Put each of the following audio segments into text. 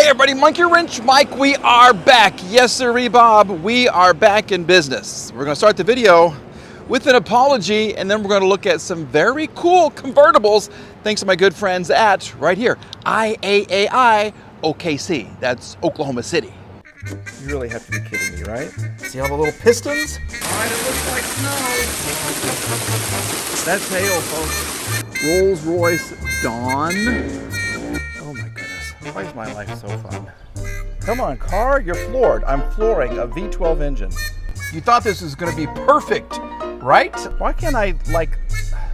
everybody, Monkey Wrench Mike, we are back. Yes, sirree, Bob, we are back in business. We're going to start the video with an apology, and then we're going to look at some very cool convertibles, thanks to my good friends at, right here, IAAI OKC. That's Oklahoma City. You really have to be kidding me, right? See all the little pistons? All right, it looks like snow. That's hail, folks. Rolls-Royce Dawn. Oh my goodness, why is my life so fun? Come on, car, you're floored. I'm flooring a V12 engine. You thought this was gonna be perfect, right? Why can't I, like,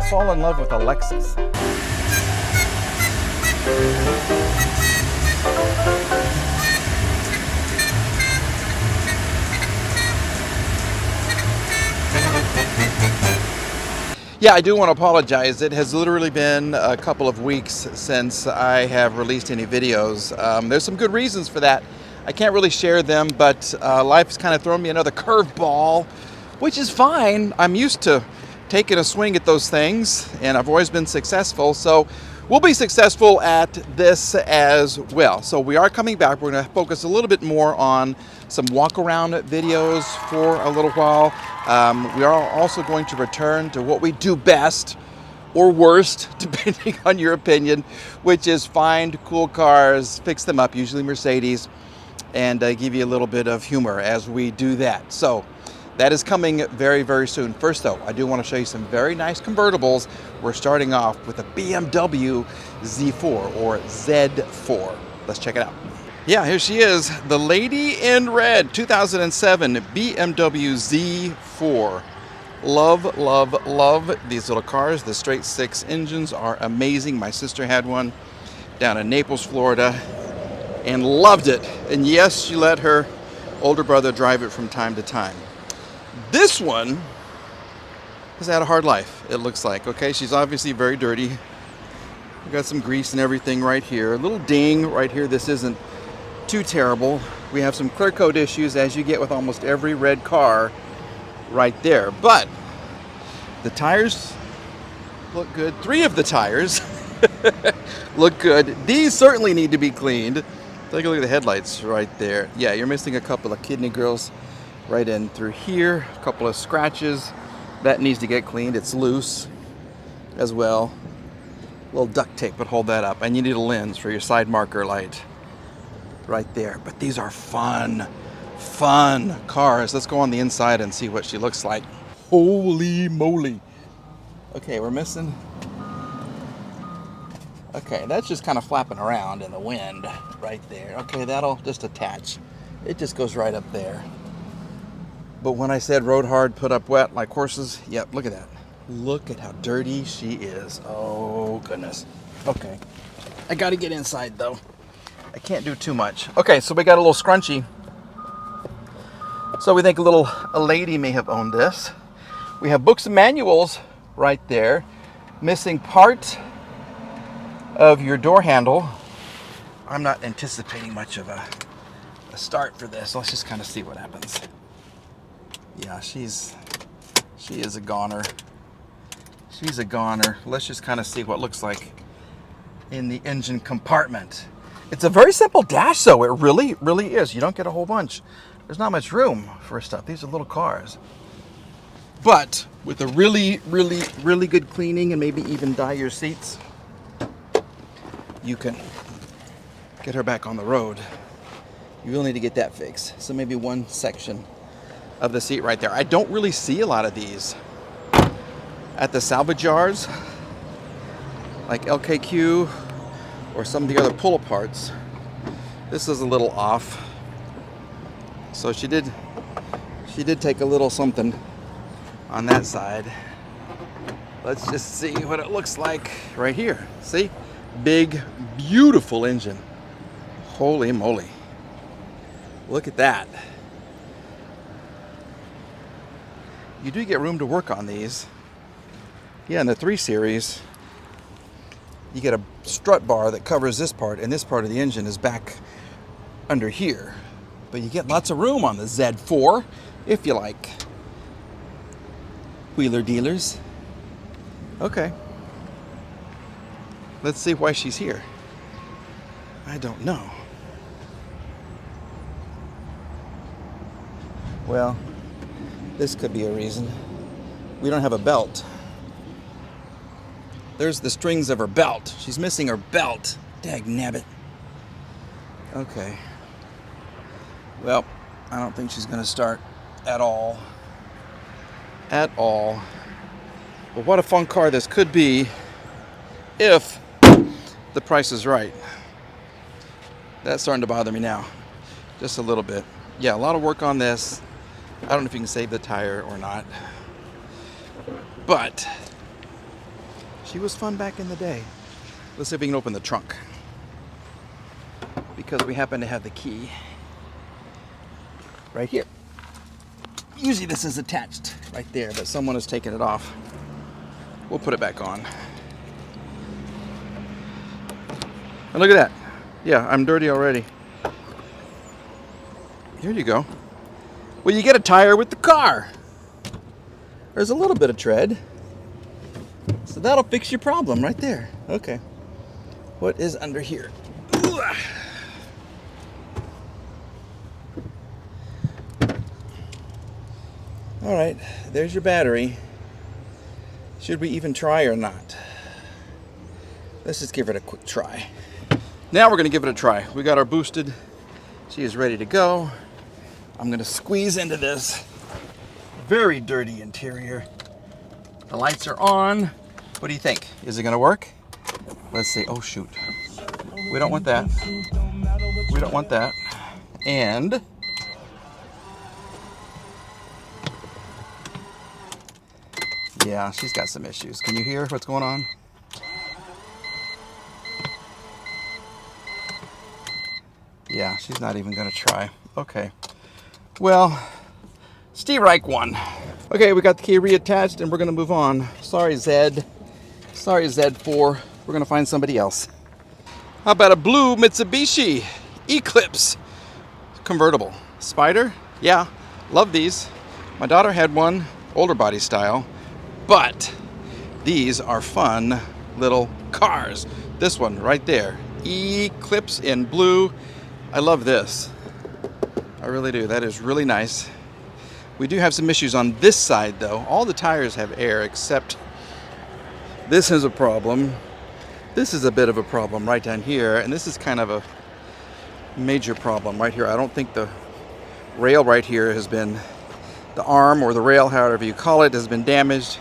fall in love with a Lexus? Yeah, I do want to apologize. It has literally been a couple of weeks since I have released any videos. There's some good reasons for that. I can't really share them, but life's kind of thrown me another curveball, which is fine. I'm used to taking a swing at those things, and I've always been successful. So we'll be successful at this as well. So we are coming back. We're going to focus a little bit more on some walk-around videos for a little while. We are also going to return to what we do best, or worst, depending on your opinion, which is find cool cars, fix them up, usually Mercedes, and give you a little bit of humor as we do that. So that is coming very, very soon. First though, I do want to show you some very nice convertibles. We're starting off with a BMW Z4 or Z4. Let's check it out. Yeah, here she is, the lady in red, 2007 BMW Z4. Love, love, love these little cars. The straight six engines are amazing. My sister had one down in Naples, Florida, and loved it. And yes, she let her older brother drive it from time to time. This one has had a hard life, it looks like. Okay, she's obviously very dirty. We've got some grease and everything right here. A little ding right here. This isn't too terrible. We have some clear coat issues, as you get with almost every red car right there. But the tires look good. 3 of the tires look good. These certainly need to be cleaned. Take a look at the headlights right there. Yeah, you're missing a couple of kidney grills right in through here. A couple of scratches. That needs to get cleaned. It's loose as well. A little duct tape would hold that up. And you need a lens for your side marker light right there. But these are fun cars. Let's go on the inside and see what she looks like. Holy moly. Okay, we're missing. Okay, that's just kind of flapping around in the wind right there. Okay, that'll just attach. It just goes right up there. But when I said rode hard, put up wet like horses, yep, look at that. Look at how dirty she is. Oh, goodness. Okay, I gotta get inside though. I can't do too much. Okay, so we got a little scrunchy. So we think a lady may have owned this. We have books and manuals right there. Missing part of your door handle. I'm not anticipating much of a start for this. Let's just kind of see what happens. Yeah, she is a goner. She's a goner. Let's just kind of see what it looks like in the engine compartment. It's a very simple dash though. It really, really is. You don't get a whole bunch. There's not much room for stuff. These are little cars. But with a really, really, really good cleaning and maybe even dye your seats, you can get her back on the road. You will need to get that fixed. So maybe one section of the seat right there. I don't really see a lot of these at the salvage yards, like LKQ or some of the other pull-aparts. This is a little off. So she did take a little something on that side. Let's just see what it looks like right here. See? Big, beautiful engine. Holy moly. Look at that. You do get room to work on these. Yeah, in the 3 Series, you get a strut bar that covers this part, and this part of the engine is back under here. But you get lots of room on the Z4, if you like. Wheeler dealers. Okay. Let's see why she's here. I don't know. Well, this could be a reason. We don't have a belt. There's the strings of her belt. She's missing her belt. Dagnabbit. Okay. Well, I don't think she's going to start at all. At all. But what a fun car this could be if the price is right. That's starting to bother me now. Just a little bit. Yeah, a lot of work on this. I don't know if you can save the tire or not. But she was fun back in the day. Let's see if we can open the trunk, because we happen to have the key right here. Usually this is attached right there, but someone has taken it off. We'll put it back on. And look at that. Yeah, I'm dirty already. Here you go. Well, you get a tire with the car. There's a little bit of tread. So that'll fix your problem right there. Okay. What is under here? Ooh. All right, there's your battery. Should we even try or not? Let's just give it a quick try. Now we're gonna give it a try. We got our boosted. She is ready to go. I'm gonna squeeze into this very dirty interior. The lights are on. What do you think? Is it gonna work? Let's see. Oh shoot. We don't want that. We don't want that. And yeah, she's got some issues. Can you hear what's going on? Yeah, she's not even gonna try. Okay. Well, Steve Reich won. Okay, we got the key reattached and we're gonna move on. Sorry, Zed. Sorry, Z4. We're gonna find somebody else. How about a blue Mitsubishi Eclipse convertible? Spider? Yeah, love these. My daughter had one, older body style, but these are fun little cars. This one right there, Eclipse in blue. I love this. I really do. That is really nice. We do have some issues on this side though. All the tires have air except this is a problem. This is a bit of a problem right down here, and this is kind of a major problem right here. I don't think the rail right here has been, the arm or the rail, however you call it, has been damaged.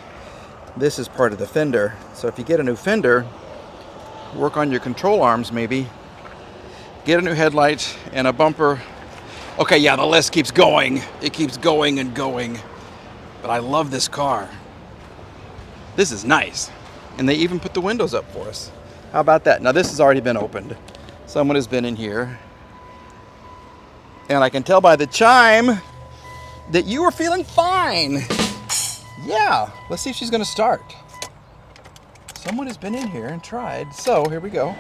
This is part of the fender. So if you get a new fender, work on your control arms maybe. Get a new headlight and a bumper. Okay, yeah, the list keeps going. It keeps going and going. But I love this car. This is nice. And they even put the windows up for us. How about that? Now this has already been opened. Someone has been in here. And I can tell by the chime that you are feeling fine. Yeah, let's see if she's gonna start. Someone has been in here and tried. So here we go.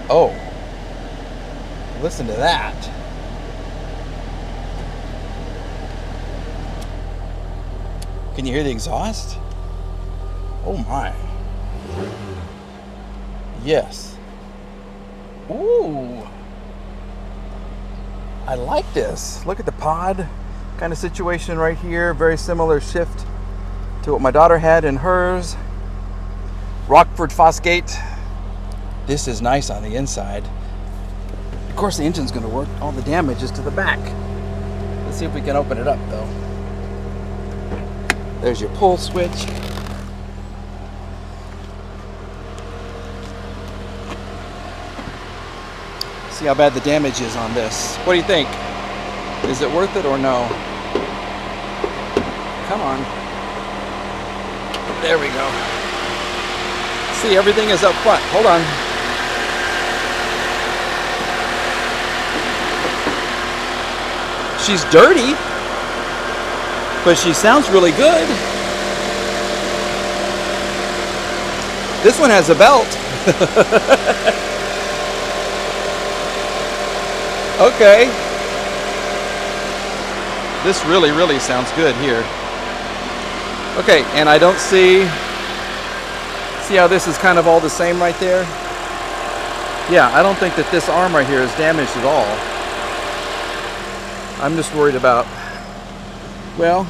Oh, listen to that. Can you hear the exhaust? Oh my. Yes. Ooh. I like this. Look at the pod kind of situation right here. Very similar shift to what my daughter had in hers. Rockford Fosgate. This is nice on the inside. Of course the engine's gonna work. All the damage is to the back. Let's see if we can open it up though. There's your pull switch. See how bad the damage is on this. What do you think? Is it worth it or no? Come on. There we go. See, everything is up front. Hold on. She's dirty, but she sounds really good. This one has a belt. Okay. This really, really sounds good here. Okay, and I don't see how this is kind of all the same right there? Yeah, I don't think that this arm right here is damaged at all. I'm just worried about, well,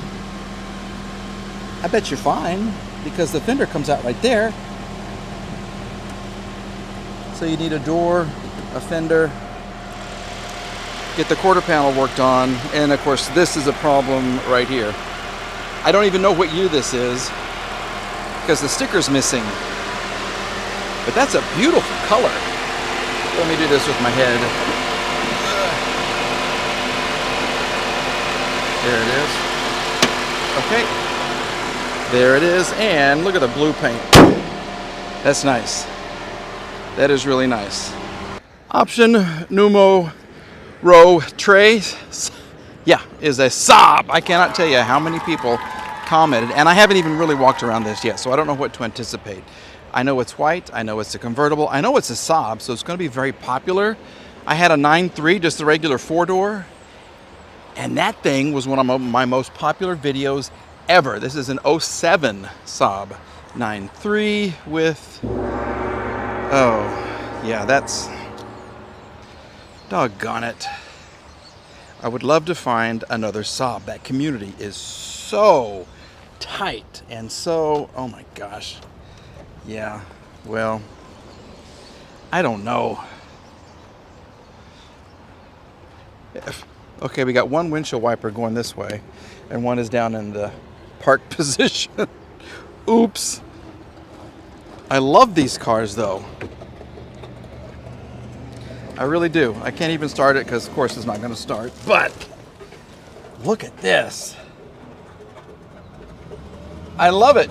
I bet you're fine because the fender comes out right there. So you need a door, a fender, get the quarter panel worked on, and of course this is a problem right here. I don't even know what year this is because the sticker's missing. But that's a beautiful color. Let me do this with my head. There it is. Okay. There it is. And look at the blue paint. That's nice. That is really nice. Option numero tres. Yeah, is a Saab. I cannot tell you how many people commented, and I haven't even really walked around this yet, so I don't know what to anticipate. I know it's white, I know it's a convertible, I know it's a Saab, so it's going to be very popular. I had a 9.3, just the regular 4-door, and that thing was one of my most popular videos ever. This is an 07 Saab 9.3 with, oh, yeah, that's, doggone it. I would love to find another Saab. That community is so tight and so, oh my gosh. Yeah, well, I don't know. Okay, we got one windshield wiper going this way and one is down in the park position. Oops. I love these cars though. I really do. I can't even start it because of course it's not going to start, but look at this. I love it.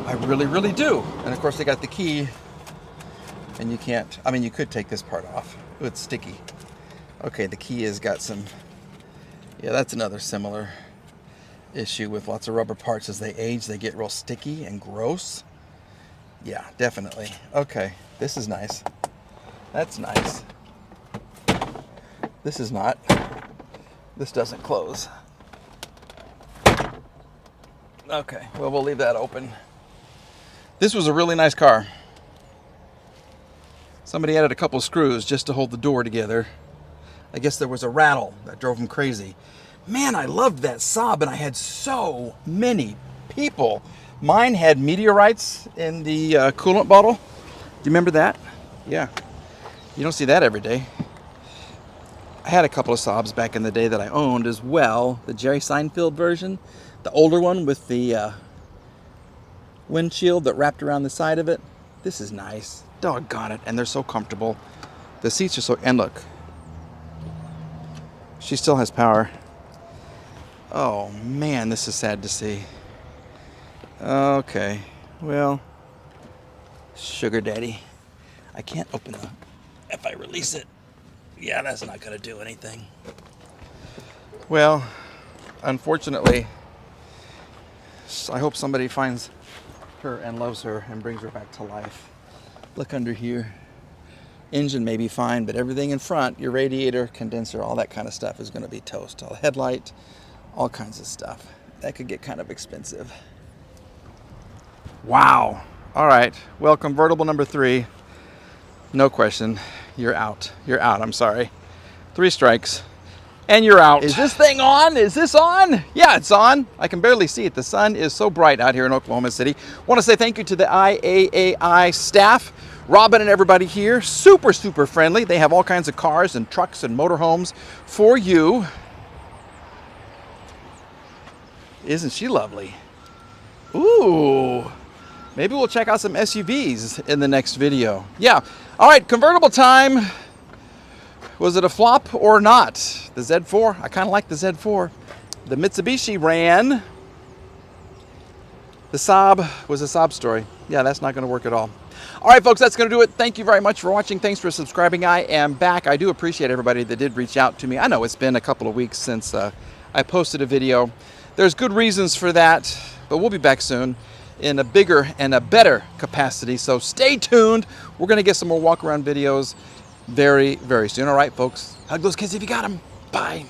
I really, really do. And of course they got the key and you can't, I mean you could take this part off. Ooh, it's sticky. Okay, the key has got some, yeah, that's another similar issue with lots of rubber parts. As they age, they get real sticky and gross. Yeah, definitely. Okay, this is nice. That's nice. This is not. This doesn't close. Okay, well, we'll leave that open. This was a really nice car. Somebody added a couple screws just to hold the door together. I guess there was a rattle that drove them crazy. Man, I loved that Saab, and I had so many people. Mine had meteorites in the coolant bottle. Do you remember that? Yeah. You don't see that every day. I had a couple of Saabs back in the day that I owned as well. The Jerry Seinfeld version. The older one with the windshield that wrapped around the side of it. This is nice. Doggone it. And they're so comfortable. The seats are so... And look. She still has power. Oh man, this is sad to see. Okay. Well. Sugar daddy. I can't open the... If I release it, yeah, that's not going to do anything. Well, unfortunately, I hope somebody finds her and loves her and brings her back to life. Look under here. Engine may be fine, but everything in front, your radiator, condenser, all that kind of stuff is going to be toast. All headlight, all kinds of stuff. That could get kind of expensive. Wow. All right. Well, convertible number 3. No question. You're out. You're out. I'm sorry. 3 strikes. And you're out. Is this thing on? Is this on? Yeah, it's on. I can barely see it. The sun is so bright out here in Oklahoma City. Want to say thank you to the IAAI staff. Robin and everybody here. Super, super friendly. They have all kinds of cars and trucks and motorhomes for you. Isn't she lovely? Ooh. Maybe we'll check out some SUVs in the next video. Yeah. All right, convertible time. Was it a flop or not? The Z4, I kind of like the Z4. The Mitsubishi ran. The Saab was a Saab story. Yeah, that's not going to work at all. All right, folks, that's going to do it. Thank you very much for watching. Thanks for subscribing. I am back. I do appreciate everybody that did reach out to me. I know it's been a couple of weeks since I posted a video. There's good reasons for that, but we'll be back soon in a bigger and a better capacity. So stay tuned. We're going to get some more walk-around videos very, very soon. All right, folks. Hug those kids if you got them. Bye.